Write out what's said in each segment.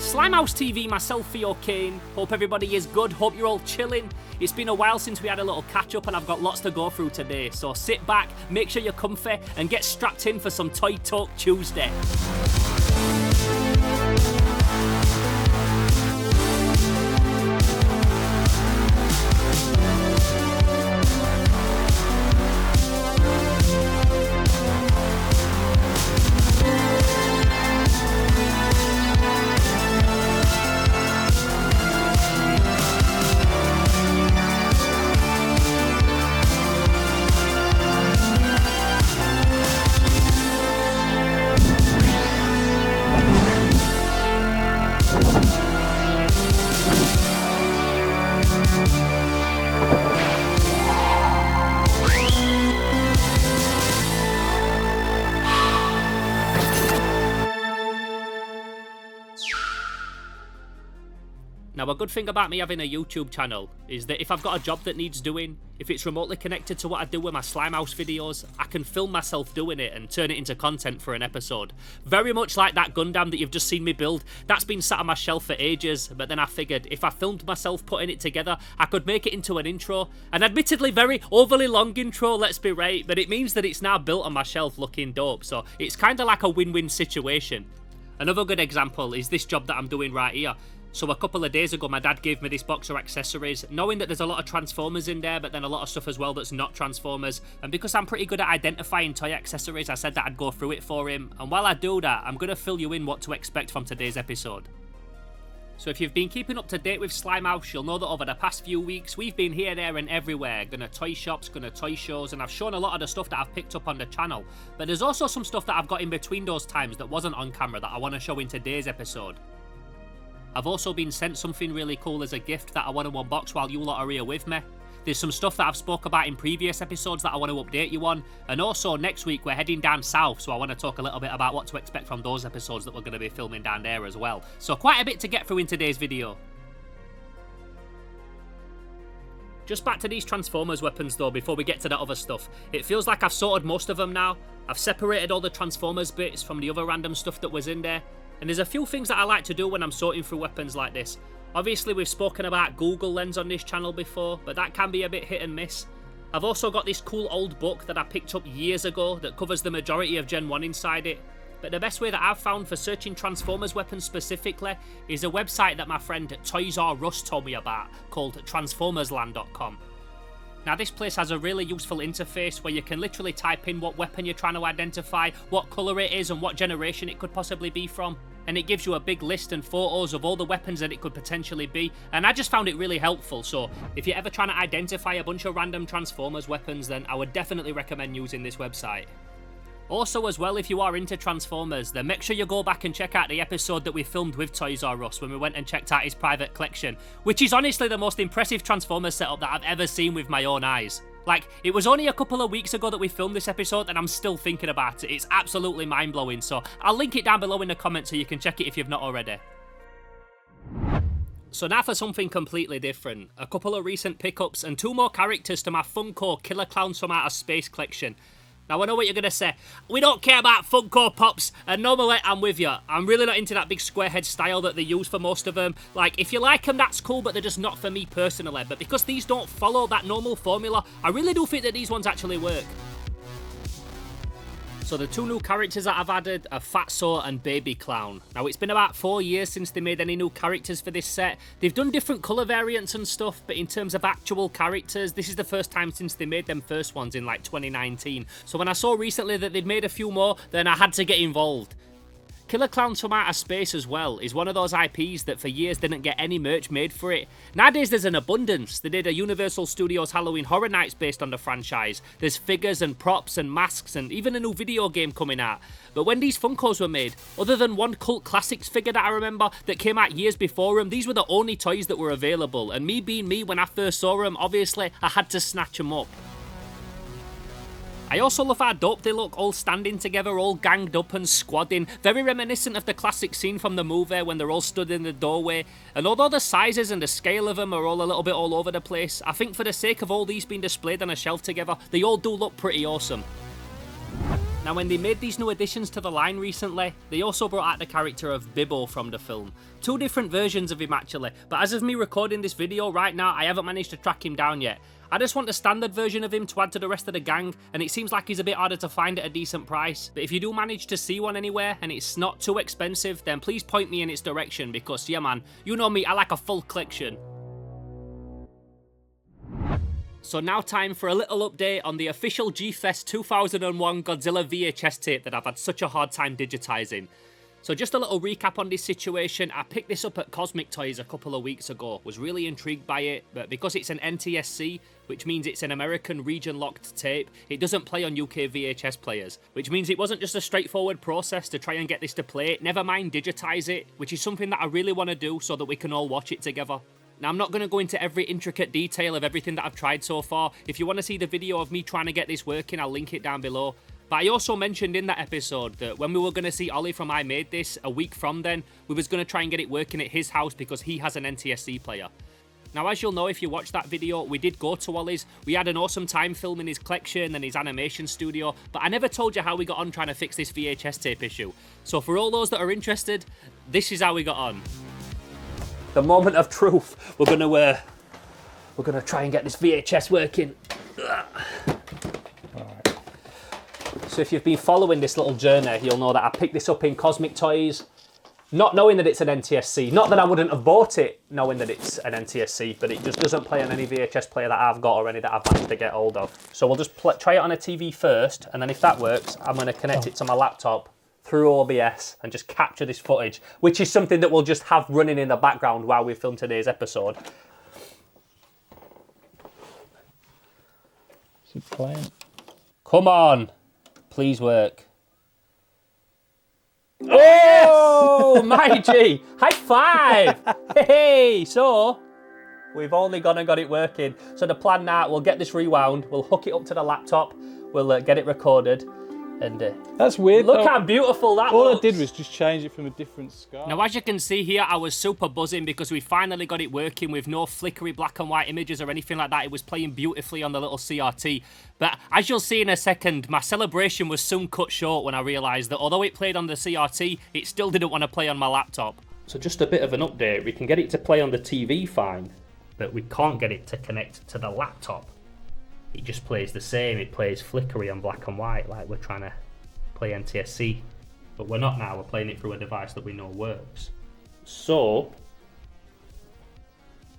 Slimehouse TV, myself, Theo Kane. Hope everybody is good, hope you're all chilling. It's been a while since we had a little catch up and I've got lots to go through today, so sit back, make sure you're comfy and get strapped in for some Toy Talk Tuesday. Now, a good thing about me having a YouTube channel is that if I've got a job that needs doing, if it's remotely connected to what I do with my Slimehouse videos, I can film myself doing it and turn it into content for an episode. Very much like that Gundam that you've just seen me build. That's been sat on my shelf for ages, but then I figured if I filmed myself putting it together, I could make it into an intro. An admittedly very overly long intro, let's be right, but it means that it's now built on my shelf looking dope, so it's kind of like a win-win situation. Another good example is this job that I'm doing right here. So a couple of days ago, my dad gave me this box of accessories, knowing that there's a lot of Transformers in there, but then a lot of stuff as well that's not Transformers. And because I'm pretty good at identifying toy accessories, I said that I'd go through it for him. And while I do that, I'm going to fill you in what to expect from today's episode. So if you've been keeping up to date with Slimehouse, you'll know that over the past few weeks, we've been here, there and everywhere. Gonna toy shops, gonna toy shows, and I've shown a lot of the stuff that I've picked up on the channel. But there's also some stuff that I've got in between those times that wasn't on camera that I want to show in today's episode. I've also been sent something really cool as a gift that I want to unbox while you lot are here with me. There's some stuff that I've spoke about in previous episodes that I want to update you on. And also next week we're heading down south, so I want to talk a little bit about what to expect from those episodes that we're going to be filming down there as well. So quite a bit to get through in today's video. Just back to these Transformers weapons though before we get to the other stuff. It feels like I've sorted most of them now. I've separated all the Transformers bits from the other random stuff that was in there. And there's a few things that I like to do when I'm sorting through weapons like this. Obviously we've spoken about Google Lens on this channel before, but that can be a bit hit and miss. I've also got this cool old book that I picked up years ago that covers the majority of Gen 1 inside it. But the best way that I've found for searching Transformers weapons specifically is a website that my friend Toys R Us told me about called transformersland.com. Now this place has a really useful interface where you can literally type in what weapon you're trying to identify, what colour it is and what generation it could possibly be from. And it gives you a big list and photos of all the weapons that it could potentially be. And I just found it really helpful, so if you're ever trying to identify a bunch of random Transformers weapons, then I would definitely recommend using this website. Also as well, if you are into Transformers, then make sure you go back and check out the episode that we filmed with Toys R Us when we went and checked out his private collection, which is honestly the most impressive Transformers setup that I've ever seen with my own eyes. Like, it was only a couple of weeks ago that we filmed this episode and I'm still thinking about it. It's absolutely mind-blowing, so I'll link it down below in the comments so you can check it if you've not already. So now for something completely different. A couple of recent pickups and two more characters to my Funko Killer Clowns from Outer Space collection. Now I know what you're going to say, we don't care about Funko Pops, and normally I'm with you. I'm really not into that big square head style that they use for most of them. Like, if you like them, that's cool, but they're just not for me personally. But because these don't follow that normal formula, I really do think that these ones actually work. So the two new characters that I've added are Fatso and Baby Clown. Now it's been about 4 years since they made any new characters for this set. They've done different colour variants and stuff, but in terms of actual characters, this is the first time since they made them first ones in like 2019. So when I saw recently that they'd made a few more, then I had to get involved. Killer Clowns from Outer Space as well is one of those IPs that for years didn't get any merch made for it. Nowadays there's an abundance. They did a Universal Studios Halloween Horror Nights based on the franchise. There's figures and props and masks and even a new video game coming out. But when these Funkos were made, other than one Cult Classics figure that I remember that came out years before them, these were the only toys that were available. And me being me, when I first saw them, obviously I had to snatch them up. I also love how dope they look, all standing together, all ganged up and squadding. Very reminiscent of the classic scene from the movie when they're all stood in the doorway. And although the sizes and the scale of them are all a little bit all over the place, I think for the sake of all these being displayed on a shelf together, they all do look pretty awesome. Now when they made these new additions to the line recently, they also brought out the character of Bibbo from the film. Two different versions of him actually, but as of me recording this video right now, I haven't managed to track him down yet. I just want the standard version of him to add to the rest of the gang, and it seems like he's a bit harder to find at a decent price. But if you do manage to see one anywhere, and it's not too expensive, then please point me in its direction, because yeah man, you know me, I like a full collection. So now time for a little update on the official G-Fest 2001 Godzilla VHS tape that I've had such a hard time digitizing. So just a little recap on this situation. I picked this up at Cosmic Toys a couple of weeks ago, was really intrigued by it, but because it's an NTSC, which means it's an American region-locked tape, it doesn't play on UK VHS players, which means it wasn't just a straightforward process to try and get this to play, never mind digitize it, which is something that I really want to do so that we can all watch it together. Now, I'm not going to go into every intricate detail of everything that I've tried so far. If you want to see the video of me trying to get this working, I'll link it down below. But I also mentioned in that episode that when we were going to see Ollie from I Made This, a week from then, we was going to try and get it working at his house because he has an NTSC player. Now, as you'll know if you watched that video, we did go to Ollie's. We had an awesome time filming his collection and his animation studio, but I never told you how we got on trying to fix this VHS tape issue. So for all those that are interested, this is how we got on. The moment of truth. We're gonna try and get this VHS working. Alright. So if you've been following this little journey, you'll know that I picked this up in Cosmic Toys, not knowing that it's an NTSC. Not that I wouldn't have bought it knowing that it's an NTSC, but it just doesn't play on any VHS player that I've got or any that I've managed to get hold of. So we'll just try it on a TV first, and then if that works, I'm gonna connect it to my laptop through OBS and just capture this footage, which is something that we'll just have running in the background while we film today's episode. Is it playing? Come on, please work. Oh, my G, high five! Hey, so we've only gone and got it working. So the plan now, we'll get this rewound, we'll hook it up to the laptop, we'll get it recorded. And that's weird. Look how beautiful that all looks. I did was just change it from a different sky. Now, as you can see here, I was super buzzing because we finally got it working with no flickery black and white images or anything like that. It was playing beautifully on the little CRT. But as you'll see in a second, my celebration was soon cut short when I realised that although it played on the CRT, it still didn't want to play on my laptop. So just a bit of an update. We can get it to play on the TV fine, but we can't get it to connect to the laptop. It just plays the same. It plays flickery and black and white like we're trying to play NTSC, but we're not now. We're playing it through a device that we know works. So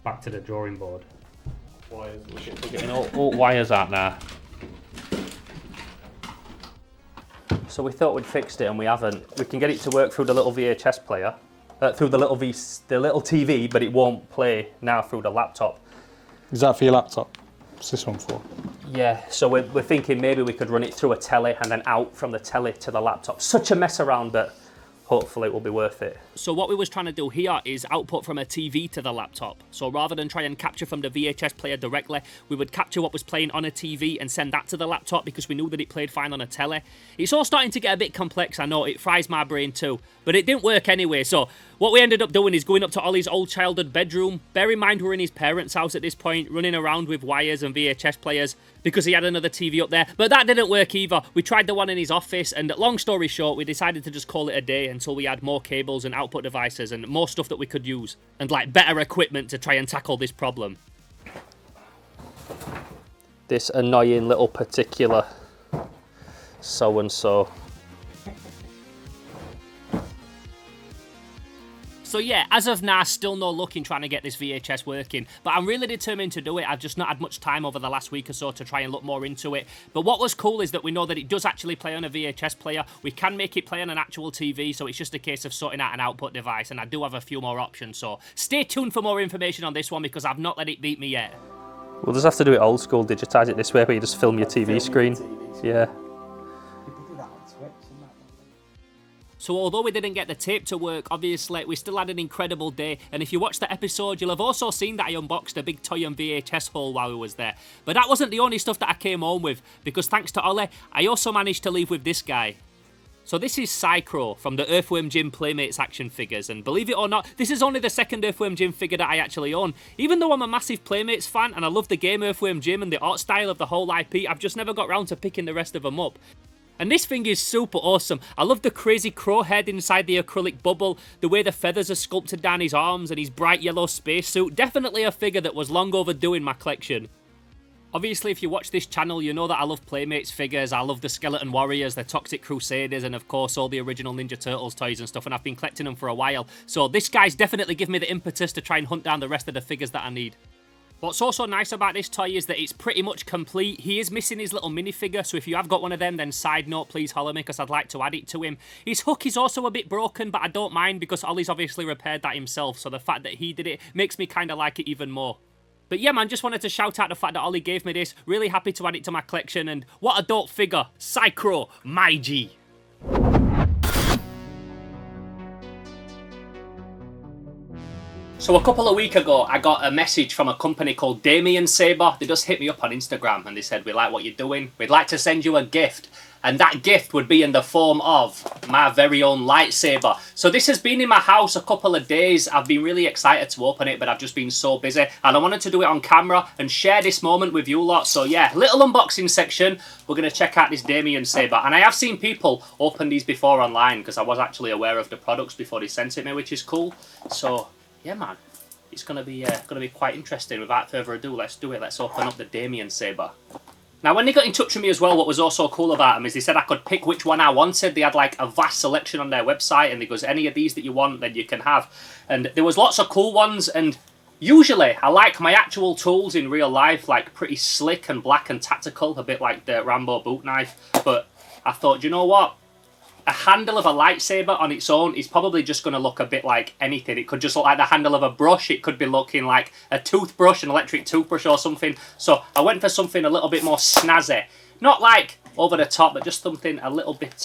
back to the drawing board. Wires. We're getting all wires out now. So we thought we'd fixed it and we haven't. We can get it to work through the little VHS player, through the little TV, but it won't play now through the laptop. Is that for your laptop? What's this one for? Yeah, so we're thinking maybe we could run it through a telly and then out from the telly to the laptop. Such a mess around, but hopefully it will be worth it. So what we was trying to do here is output from a TV to the laptop. So rather than try and capture from the VHS player directly, we would capture what was playing on a TV and send that to the laptop because we knew that it played fine on a telly. It's all starting to get a bit complex, I know, it fries my brain too, but it didn't work anyway. So what we ended up doing is going up to Ollie's old childhood bedroom. Bear in mind we're in his parents' house at this point, running around with wires and VHS players because he had another TV up there. But that didn't work either. We tried the one in his office, and long story short, we decided to just call it a day until we had more cables and output devices and more stuff that we could use and like better equipment to try and tackle this problem. This annoying little particular so-and-so. So yeah, as of now, still no luck in trying to get this VHS working, but I'm really determined to do it. I've just not had much time over the last week or so to try and look more into it. But what was cool is that we know that it does actually play on a VHS player. We can make it play on an actual TV, so it's just a case of sorting out an output device, and I do have a few more options, so stay tuned for more information on this one because I've not let it beat me yet. We'll just have to do it old school, digitize it this way, where you just film your TV screen. Yeah. So although we didn't get the tape to work, obviously, we still had an incredible day. And if you watched the episode, you'll have also seen that I unboxed a big toy and VHS haul while we was there. But that wasn't the only stuff that I came home with, because thanks to Ollie, I also managed to leave with this guy. So this is Psychro from the Earthworm Jim Playmates action figures, and believe it or not, this is only the second Earthworm Jim figure that I actually own. Even though I'm a massive Playmates fan and I love the game Earthworm Jim and the art style of the whole IP, I've just never got round to picking the rest of them up. And this thing is super awesome. I love the crazy crow head inside the acrylic bubble, the way the feathers are sculpted down his arms and his bright yellow spacesuit. Definitely a figure that was long overdue in my collection. Obviously, if you watch this channel, you know that I love Playmates figures, I love the Skeleton Warriors, the Toxic Crusaders, and of course all the original Ninja Turtles toys and stuff, and I've been collecting them for a while. So this guy's definitely given me the impetus to try and hunt down the rest of the figures that I need. What's also nice about this toy is that it's pretty much complete. He is missing his little minifigure, so if you have got one of them, then side note, please holler me, because I'd like to add it to him. His hook is also a bit broken, but I don't mind, because Ollie's obviously repaired that himself, so the fact that he did it makes me kind of like it even more. But yeah, man, just wanted to shout out the fact that Ollie gave me this. Really happy to add it to my collection, and what a dope figure. Psychro, my G. So a couple of weeks ago, I got a message from a company called Damiensaber. They just hit me up on Instagram and they said, we like what you're doing. We'd like to send you a gift. And that gift would be in the form of my very own lightsaber. So this has been in my house a couple of days. I've been really excited to open it, but I've just been so busy. And I wanted to do it on camera and share this moment with you lot. So yeah, little unboxing section. We're going to check out this Damiensaber. And I have seen people open these before online, because I was actually aware of the products before they sent it me, which is cool. So yeah, man, it's gonna be quite interesting. Without further ado, let's do it. Let's open up the Damiensaber. Now, when they got in touch with me as well, what was also cool about them is they said I could pick which one I wanted. They had like a vast selection on their website, and they goes, any of these that you want, then you can have. And there was lots of cool ones, and usually I like my actual tools in real life, like pretty slick and black and tactical, a bit like the Rambo boot knife. But I thought, you know what? A handle of a lightsaber on its own is probably just going to look a bit like anything. It could just look like the handle of a brush. It could be looking like a toothbrush, an electric toothbrush or something. So I went for something a little bit more snazzy. Not like over the top, but just something a little bit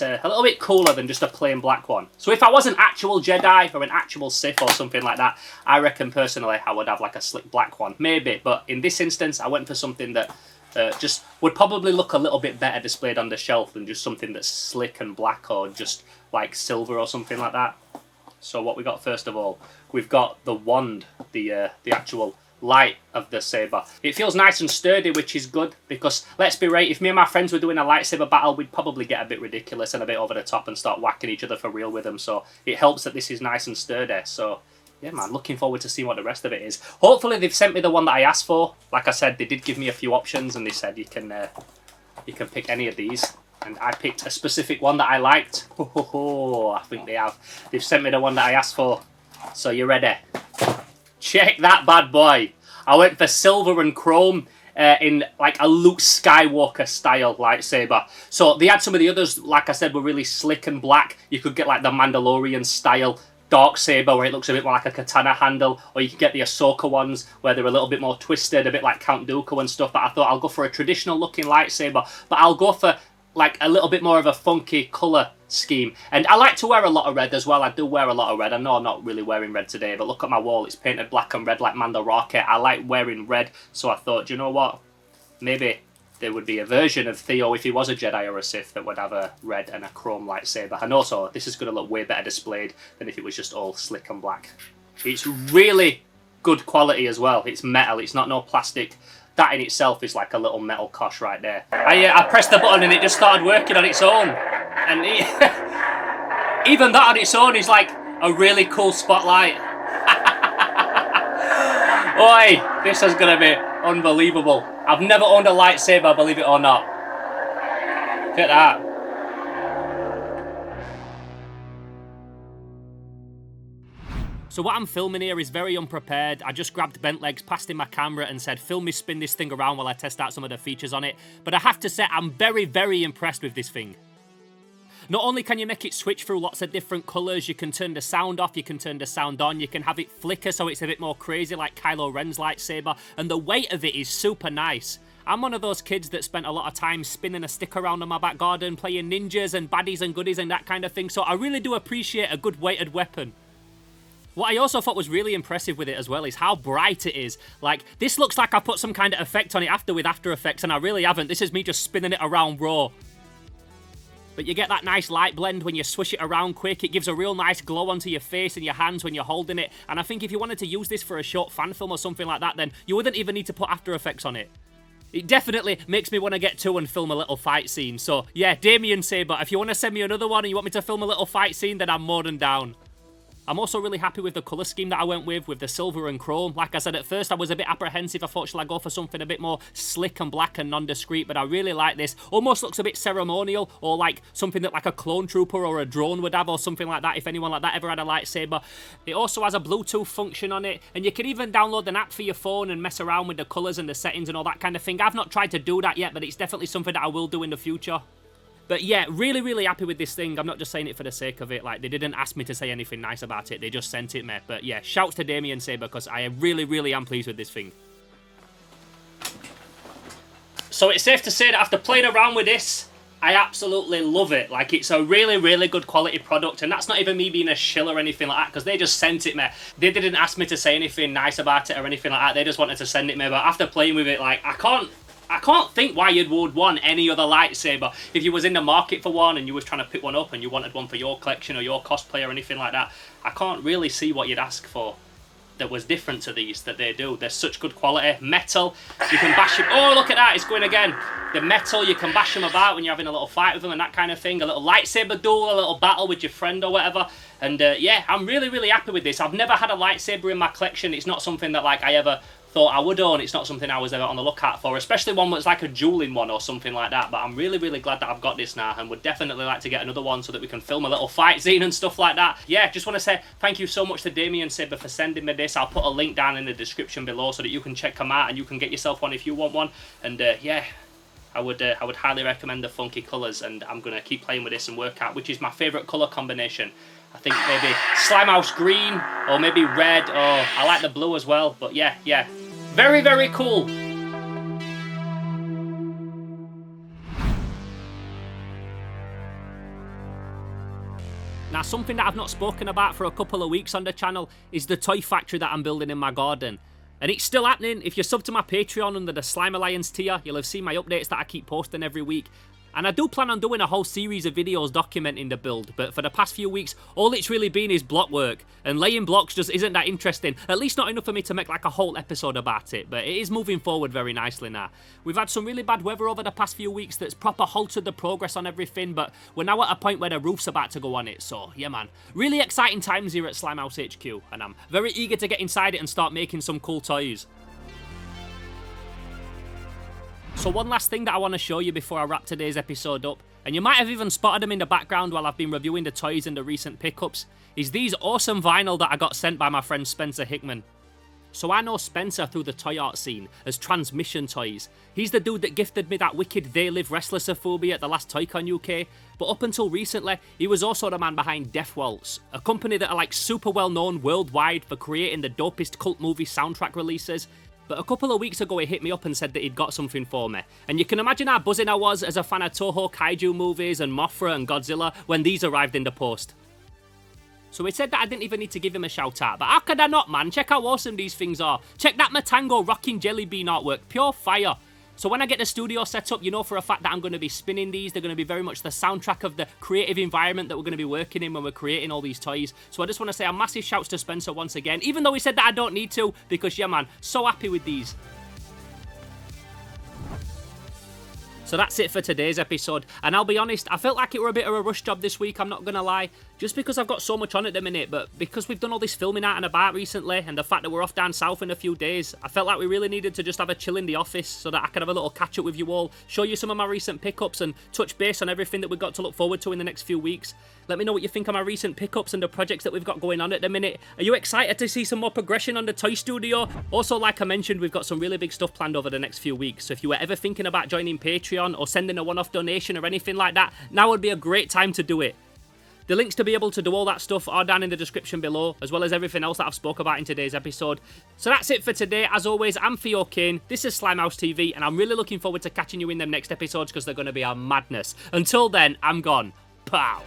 cooler than just a plain black one. So if I was an actual Jedi or an actual Sith or something like that, I reckon personally I would have like a slick black one. Maybe, but in this instance, I went for something that just would probably look a little bit better displayed on the shelf than just something that's slick and black or just like silver or something like that. So what we got first of all, we've got the wand, the actual light of the saber. It feels nice and sturdy, which is good, because let's be right, if me and my friends were doing a lightsaber battle, we'd probably get a bit ridiculous and a bit over the top and start whacking each other for real with them. So it helps that this is nice and sturdy. So yeah, man, looking forward to seeing what the rest of it is. Hopefully they've sent me the one that I asked for. Like I said, they did give me a few options, and they said you can pick any of these. And I picked a specific one that I liked. I think they have. They've sent me the one that I asked for. So you ready? Check that bad boy. I went for silver and chrome in like a Luke Skywalker style lightsaber. So they had some of the others, like I said, were really slick and black. You could get like the Mandalorian style dark saber where it looks a bit more like a katana handle, or you can get the Ahsoka ones where they're a little bit more twisted, a bit like Count Dooku and stuff. But I thought I'll go for a traditional looking lightsaber, but I'll go for like a little bit more of a funky colour scheme. And I like to wear a lot of red as well. I do wear a lot of red. I know I'm not really wearing red today, but look at my wall, it's painted black and red like Mando Rocket. I like wearing red, so I thought, you know what, maybe there would be a version of Theo, if he was a Jedi or a Sith, that would have a red and a chrome lightsaber. And also, this is going to look way better displayed than if it was just all slick and black. It's really good quality as well. It's metal, it's not no plastic. That in itself is like a little metal cosh right there. I pressed the button and it just started working on its own. And even that on its own is like a really cool spotlight. Oi, this is going to be unbelievable. I've never owned a lightsaber, believe it or not. Look at that. So what I'm filming here is very unprepared. I just grabbed bent legs, passed in my camera and said, film me spin this thing around while I test out some of the features on it. But I have to say, I'm very, very impressed with this thing. Not only can you make it switch through lots of different colours, you can turn the sound off, you can turn the sound on, you can have it flicker so it's a bit more crazy like Kylo Ren's lightsaber, and the weight of it is super nice. I'm one of those kids that spent a lot of time spinning a stick around in my back garden, playing ninjas and baddies and goodies and that kind of thing, so I really do appreciate a good weighted weapon. What I also thought was really impressive with it as well is how bright it is. Like, this looks like I put some kind of effect on it after with After Effects, and I really haven't. This is me just spinning it around raw. But you get that nice light blend when you swish it around quick. It gives a real nice glow onto your face and your hands when you're holding it. And I think if you wanted to use this for a short fan film or something like that, then you wouldn't even need to put After Effects on it. it definitely makes me want to get to and film a little fight scene. So yeah, Damiensaber, if you want to send me another one and you want me to film a little fight scene, then I'm more than down. I'm also really happy with the colour scheme that I went with the silver and chrome. Like I said, at first I was a bit apprehensive. I thought, shall I go for something a bit more slick and black and non-discreet? But I really like this. Almost looks a bit ceremonial, or like something that like a clone trooper or a drone would have, or something like that, if anyone like that ever had a lightsaber. It also has a Bluetooth function on it, and you can even download an app for your phone and mess around with the colours and the settings and all that kind of thing. I've not tried to do that yet, but it's definitely something that I will do in the future. But yeah, really, really happy with this thing. I'm not just saying it for the sake of it. Like, they didn't ask me to say anything nice about it. They just sent it me. But yeah, shouts to Damiensaber, because I really, really am pleased with this thing. So it's safe to say that after playing around with this, I absolutely love it. Like, it's a really, really good quality product. And that's not even me being a shill or anything like that, because they just sent it me. They didn't ask me to say anything nice about it or anything like that. They just wanted to send it me. But after playing with it, like, I can't think why you would want any other lightsaber. If you was in the market for one and you was trying to pick one up and you wanted one for your collection or your cosplay or anything like that, I can't really see what you'd ask for that was different to these that they do. They're such good quality. Metal, you can bash them. Oh, look at that, it's going again. The metal, you can bash them about when you're having a little fight with them and that kind of thing. A little lightsaber duel, a little battle with your friend or whatever. And yeah, I'm really, really happy with this. I've never had a lightsaber in my collection. It's not something that like I ever thought I would own. It's not something I was ever on the lookout for, especially one that's like a dueling one or something like that. But I'm really, really glad that I've got this now, and would definitely like to get another one so that we can film a little fight scene and stuff like that. Yeah, just want to say thank you so much to Damiensaber for sending me this. I'll put a link down in the description below so that you can check them out and you can get yourself one if you want one. And yeah, I would highly recommend the funky colours, and I'm going to keep playing with this and work out which is my favourite colour combination. I think maybe Slimehouse green, or maybe red, or I like the blue as well. But yeah, very, very cool. Now, something that I've not spoken about for a couple of weeks on the channel is the toy factory that I'm building in my garden. And it's still happening. If you're sub to my Patreon under the Slime Alliance tier, you'll have seen my updates that I keep posting every week. And I do plan on doing a whole series of videos documenting the build, but for the past few weeks, all it's really been is block work, and laying blocks just isn't that interesting, at least not enough for me to make like a whole episode about it, but it is moving forward very nicely now. We've had some really bad weather over the past few weeks that's proper halted the progress on everything, but we're now at a point where the roof's about to go on it, so yeah man, really exciting times here at Slimehouse HQ, and I'm very eager to get inside it and start making some cool toys. So one last thing that I want to show you before I wrap today's episode up, and you might have even spotted them in the background while I've been reviewing the toys and the recent pickups, is these awesome vinyl that I got sent by my friend Spencer Hickman. So I know Spencer through the toy art scene as Transmission Toys. He's the dude that gifted me that wicked They Live Restlessophobia at the last ToyCon UK, but up until recently, he was also the man behind Death Waltz, a company that are like super well known worldwide for creating the dopest cult movie soundtrack releases. But a couple of weeks ago he hit me up and said that he'd got something for me. And you can imagine how buzzing I was as a fan of Toho Kaiju movies and Mothra and Godzilla when these arrived in the post. So he said that I didn't even need to give him a shout out, but how could I not, man? Check how awesome these things are. Check that Matango rocking jelly bean artwork, pure fire. So when I get the studio set up, you know for a fact that I'm going to be spinning these. They're going to be very much the soundtrack of the creative environment that we're going to be working in when we're creating all these toys. So I just want to say a massive shouts to Spencer once again, even though he said that I don't need to, because yeah man, so happy with these. So that's it for today's episode, and I'll be honest, I felt like it were a bit of a rush job this week, I'm not gonna lie, just because I've got so much on at the minute, but because we've done all this filming out and about recently, and the fact that we're off down south in a few days, I felt like we really needed to just have a chill in the office so that I could have a little catch up with you all, show you some of my recent pickups and touch base on everything that we've got to look forward to in the next few weeks. Let me know what you think of my recent pickups and the projects that we've got going on at the minute. Are you excited to see some more progression on the toy studio? Also, like I mentioned, we've got some really big stuff planned over the next few weeks, so if you were ever thinking about joining Patreon or sending a one-off donation or anything like that, now would be a great time to do it. The links to be able to do all that stuff are down in the description below, as well as everything else that I've spoke about in today's episode. So that's it for today. As always, I'm Theo Kane, this is Slimehouse TV, and I'm really looking forward to catching you in them next episodes because they're going to be a madness. Until then, I'm gone. Pow!